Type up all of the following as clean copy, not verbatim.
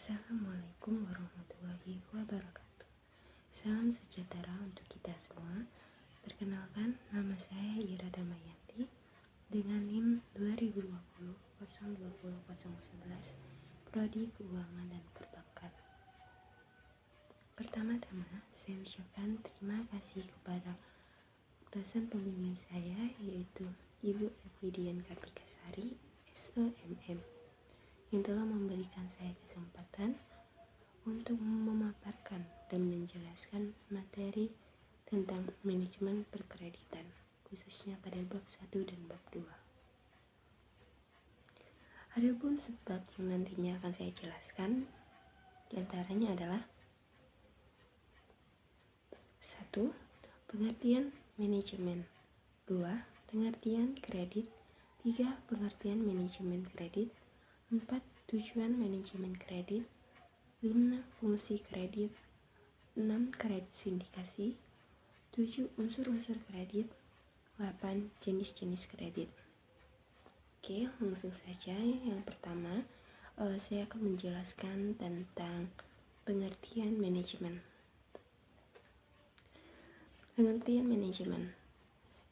Assalamualaikum warahmatullahi wabarakatuh. Salam sejahtera untuk kita semua. Perkenalkan, nama saya Ira Damayanti dengan NIM 2020-020011, Prodi Keuangan dan Perbankan. Pertama-tama, saya ucapkan terima kasih kepada dosen pembimbing saya, yaitu Ibu Evidian Kartikasari, SEMM, yang telah memberikan saya kesempatan untuk memaparkan dan menjelaskan materi tentang manajemen perkreditan, khususnya pada bab 1 dan bab 2. Adapun sebab yang nantinya akan saya jelaskan, diantaranya adalah 1. Pengertian manajemen, 2. Pengertian kredit, 3. Pengertian manajemen kredit, 4. Tujuan manajemen kredit, 5. Fungsi kredit, 6. Kredit sindikasi, 7. Unsur-unsur kredit, 8. Jenis-jenis kredit. Oke, langsung saja. Yang pertama, saya akan menjelaskan tentang pengertian manajemen. Pengertian manajemen.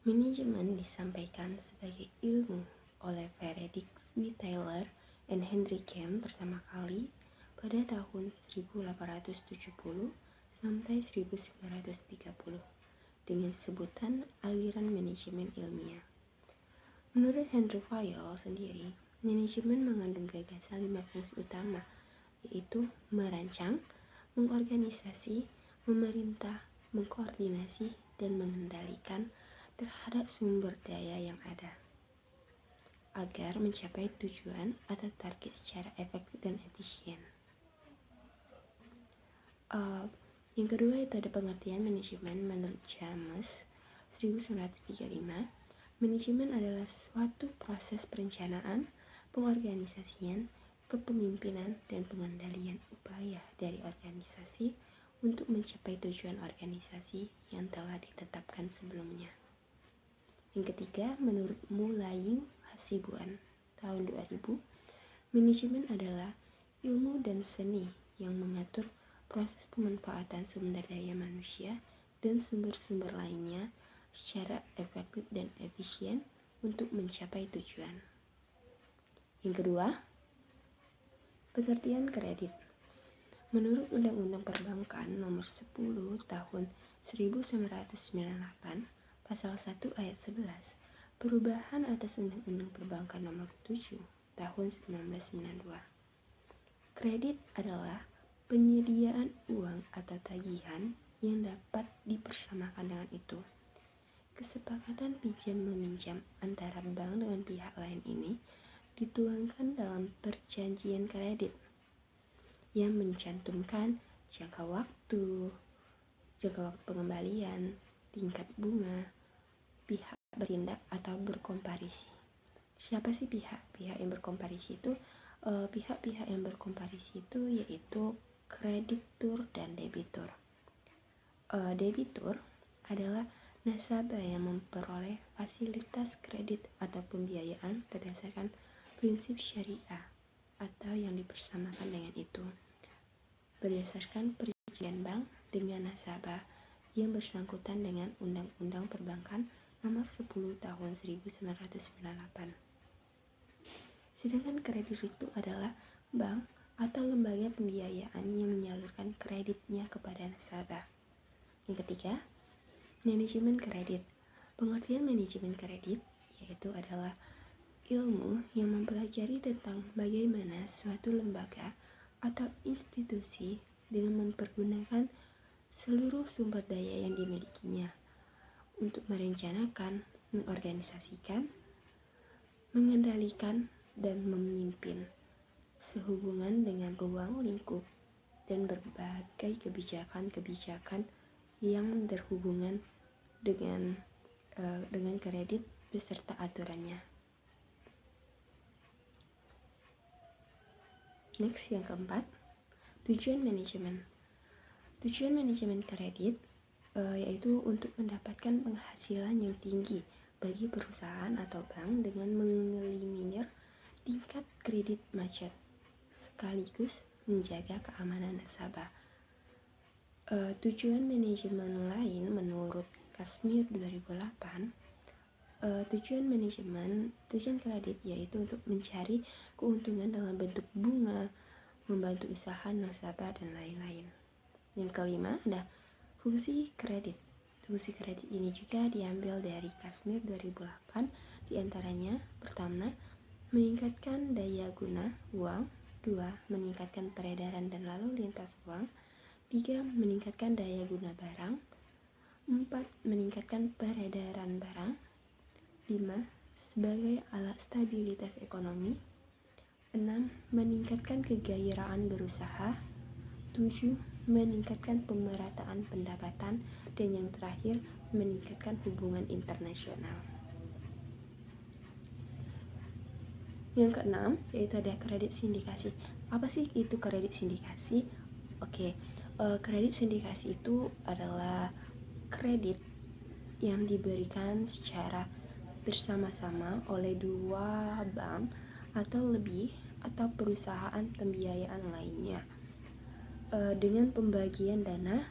Manajemen disampaikan sebagai ilmu oleh Frederick W. Taylor and Henry Kemp pertama kali pada tahun 1870 sampai 1930 dengan sebutan aliran manajemen ilmiah. Menurut Henry Fayol sendiri, manajemen mengandung gagasan 5 fungsi utama, yaitu merancang, mengorganisasi, memerintah, mengkoordinasi, dan mengendalikan terhadap sumber daya yang ada agar mencapai tujuan atau target secara efektif dan efisien. Yang kedua itu ada pengertian manajemen menurut James 1935. Manajemen adalah suatu proses perencanaan, pengorganisasian, kepemimpinan, dan pengendalian upaya dari organisasi untuk mencapai tujuan organisasi yang telah ditetapkan sebelumnya. Yang ketiga, menurut Mulayu Hasibuan tahun 2000, manajemen adalah ilmu dan seni yang mengatur proses pemanfaatan sumber daya manusia dan sumber-sumber lainnya secara efektif dan efisien untuk mencapai tujuan. Yang kedua, pengertian kredit. Menurut Undang-Undang Perbankan Nomor 10 Tahun 1998, Pasal 1 Ayat 11, perubahan atas Undang-Undang Perbankan Nomor 7 Tahun 1992. Kredit adalah penyediaan uang atau tagihan yang dapat dipersamakan dengan itu. Kesepakatan pinjam-meminjam antara bank dengan pihak lain ini dituangkan dalam perjanjian kredit yang mencantumkan jangka waktu pengembalian, tingkat bunga, pihak bertindak atau berkomparisi. Siapa sih pihak yang berkomparisi itu? Pihak-pihak yang berkomparisi itu yaitu kreditur dan debitur. Debitur adalah nasabah yang memperoleh fasilitas kredit atau pembiayaan berdasarkan prinsip syariah atau yang dipersamakan dengan itu berdasarkan perjanjian bank dengan nasabah yang bersangkutan dengan Undang-Undang Perbankan Nomor 10 Tahun 1998. Sedangkan kreditur itu adalah bank atau lembaga pembiayaan yang menyalurkan kreditnya kepada nasabah. Yang ketiga, manajemen kredit. Pengertian manajemen kredit yaitu adalah ilmu yang mempelajari tentang bagaimana suatu lembaga atau institusi dengan mempergunakan seluruh sumber daya yang dimilikinya untuk merencanakan, mengorganisasikan, mengendalikan, dan memimpin sehubungan dengan ruang lingkup dan berbagai kebijakan-kebijakan yang berhubungan dengan kredit beserta aturannya. Next, yang keempat, tujuan manajemen. Tujuan manajemen kredit yaitu untuk mendapatkan penghasilan yang tinggi bagi perusahaan atau bank dengan mengeliminir tingkat kredit macet, sekaligus menjaga keamanan nasabah. Tujuan manajemen lain menurut Kashmir 2008, tujuan kredit yaitu untuk mencari keuntungan dalam bentuk bunga, membantu usaha nasabah, dan lain-lain. Yang kelima ada fungsi kredit. Fungsi kredit ini juga diambil dari Kashmir 2008, diantaranya pertama, meningkatkan daya guna uang, 2. Meningkatkan peredaran dan lalu lintas uang, 3. Meningkatkan daya guna barang, 4. Meningkatkan peredaran barang, 5. Sebagai alat stabilitas ekonomi, 6. Meningkatkan kegairaan berusaha, 7. Meningkatkan pemerataan pendapatan, dan yang terakhir, meningkatkan hubungan internasional. Yang keenam, yaitu ada kredit sindikasi. Apa sih itu kredit sindikasi? Kredit sindikasi itu adalah kredit yang diberikan secara bersama-sama oleh dua bank atau lebih atau perusahaan pembiayaan lainnya dengan pembagian dana,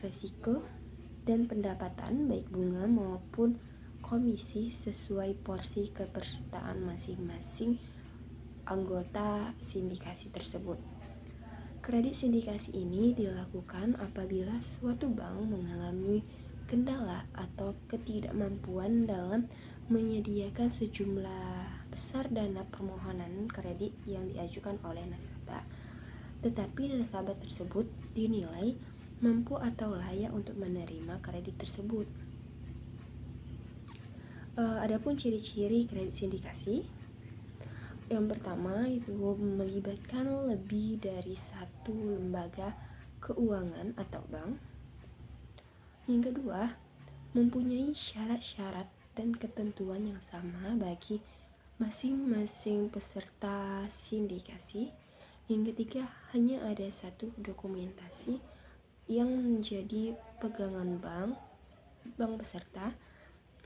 resiko, dan pendapatan baik bunga maupun komisi sesuai porsi kepesertaan masing-masing anggota sindikasi tersebut. Kredit sindikasi ini dilakukan apabila suatu bank mengalami kendala atau ketidakmampuan dalam menyediakan sejumlah besar dana permohonan kredit yang diajukan oleh nasabah, tetapi nasabah tersebut dinilai mampu atau layak untuk menerima kredit tersebut. Adapun ciri-ciri kredit sindikasi, yang pertama itu melibatkan lebih dari satu lembaga keuangan atau bank. Yang kedua, mempunyai syarat-syarat dan ketentuan yang sama bagi masing-masing peserta sindikasi. Yang ketiga, hanya ada satu dokumentasi yang menjadi pegangan bank peserta.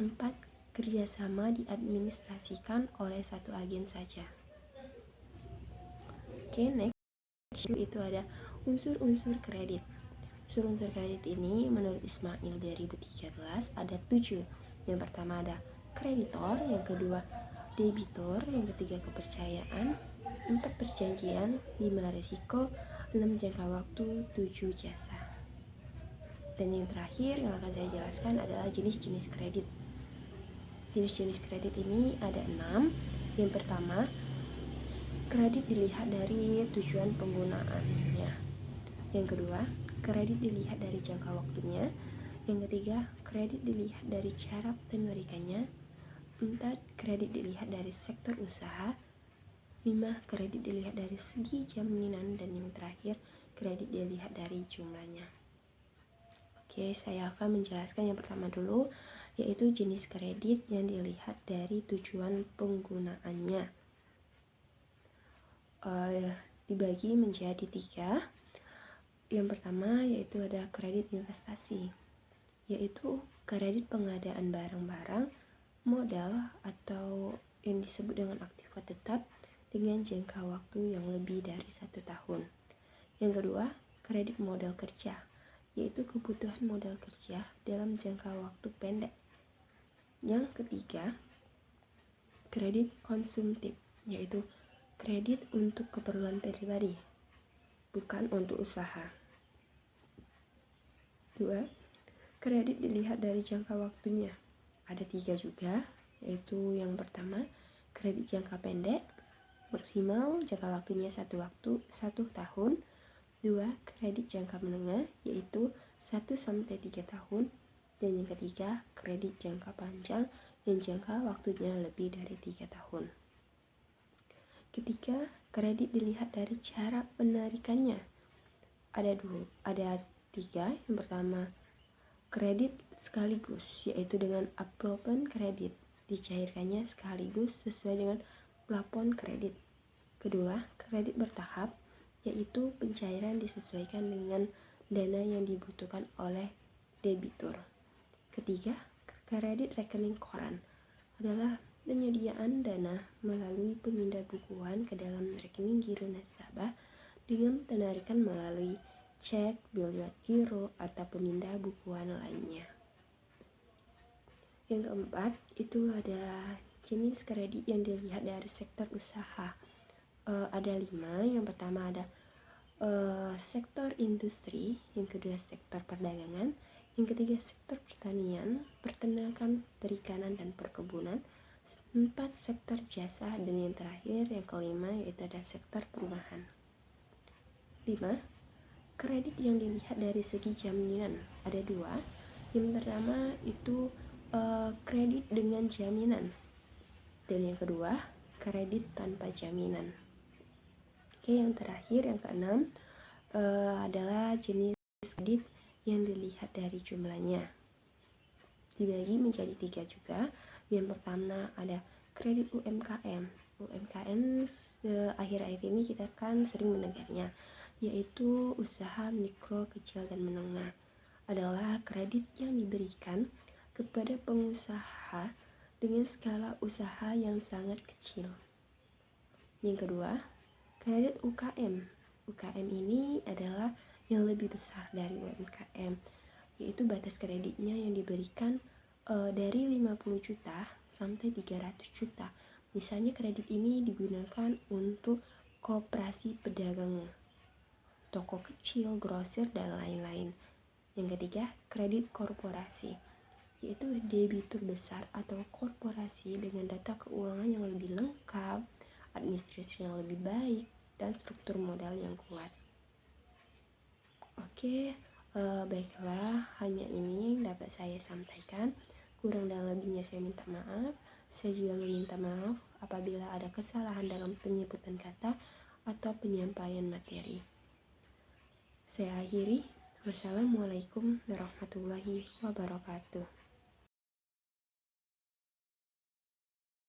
4. Kerjasama diadministrasikan oleh satu agen saja. Next itu ada unsur-unsur kredit. Unsur-unsur kredit ini menurut Ismail 2013 ada 7. Yang pertama ada kreditor, yang kedua debitor, yang ketiga kepercayaan, 4 perjanjian, 5 resiko, 6 jangka waktu, 7 jasa. Dan yang terakhir yang akan saya jelaskan adalah jenis-jenis kredit. Jenis-jenis kredit ini ada 6. Yang pertama, kredit dilihat dari tujuan penggunaannya. Yang kedua, kredit dilihat dari jangka waktunya. Yang ketiga, kredit dilihat dari cara penarikannya. 4. Kredit dilihat dari sektor usaha. 5. Kredit dilihat dari segi jaminan. Dan yang terakhir, kredit dilihat dari jumlahnya. Saya akan menjelaskan yang pertama dulu, yaitu jenis kredit yang dilihat dari tujuan penggunaannya. Dibagi menjadi 3. Yang pertama yaitu ada kredit investasi, yaitu kredit pengadaan barang-barang, modal atau yang disebut dengan aktiva tetap dengan jangka waktu yang lebih dari 1 tahun. Yang kedua, kredit modal kerja, yaitu kebutuhan modal kerja dalam jangka waktu pendek. Yang ketiga, kredit konsumtif, yaitu kredit untuk keperluan pribadi, bukan untuk usaha. 2. Kredit dilihat dari jangka waktunya. Ada 3 juga, yaitu yang pertama, kredit jangka pendek, maksimal jangka waktunya 1 tahun. 2. Kredit jangka menengah, yaitu 1-3 tahun. Dan yang ketiga, kredit jangka panjang yang jangka waktunya lebih dari 3 tahun. Ketiga, kredit dilihat dari cara penarikannya. Ada 3. Yang pertama, kredit sekaligus, yaitu dengan upfront kredit, dicairkannya sekaligus sesuai dengan plafon kredit. Kedua, kredit bertahap, yaitu pencairan disesuaikan dengan dana yang dibutuhkan oleh debitur. Ketiga, kredit rekening koran adalah penyediaan dana melalui pemindah bukuan ke dalam rekening giro nasabah dengan penarikan melalui cek, bil lewat giro, atau pemindah bukuan lainnya. Yang keempat, itu ada jenis kredit yang dilihat dari sektor usaha. Ada 5. Yang pertama ada sektor industri, yang kedua sektor perdagangan, yang ketiga sektor pertanian, peternakan, perikanan, dan perkebunan, 4 sektor jasa, dan yang terakhir yang kelima yaitu ada sektor perumahan. 5. Kredit yang dilihat dari segi jaminan ada 2. Yang pertama itu kredit dengan jaminan, dan yang kedua kredit tanpa jaminan. Oke, yang terakhir yang keenam adalah jenis kredit yang dilihat dari jumlahnya, dibagi menjadi 3 juga. Yang pertama ada kredit UMKM. Akhir-akhir ini kita kan sering mendengarnya, yaitu usaha mikro, kecil, dan menengah. Adalah kredit yang diberikan kepada pengusaha dengan skala usaha yang sangat kecil. Yang kedua, kredit UKM. UKM ini adalah yang lebih besar dari UMKM, yaitu batas kreditnya yang diberikan dari 50 juta sampai 300 juta. Misalnya kredit ini digunakan untuk koperasi pedagang, toko kecil, grosir, dan lain-lain. Yang ketiga, kredit korporasi, yaitu debitur besar atau korporasi dengan data keuangan yang lebih lengkap, administrasi yang lebih baik, dan struktur modal yang kuat. Oke, baiklah, hanya ini yang dapat saya sampaikan. Kurang dan lebihnya saya minta maaf. Saya juga meminta maaf apabila ada kesalahan dalam penyebutan kata atau penyampaian materi. Saya akhiri. Wassalamualaikum warahmatullahi wabarakatuh.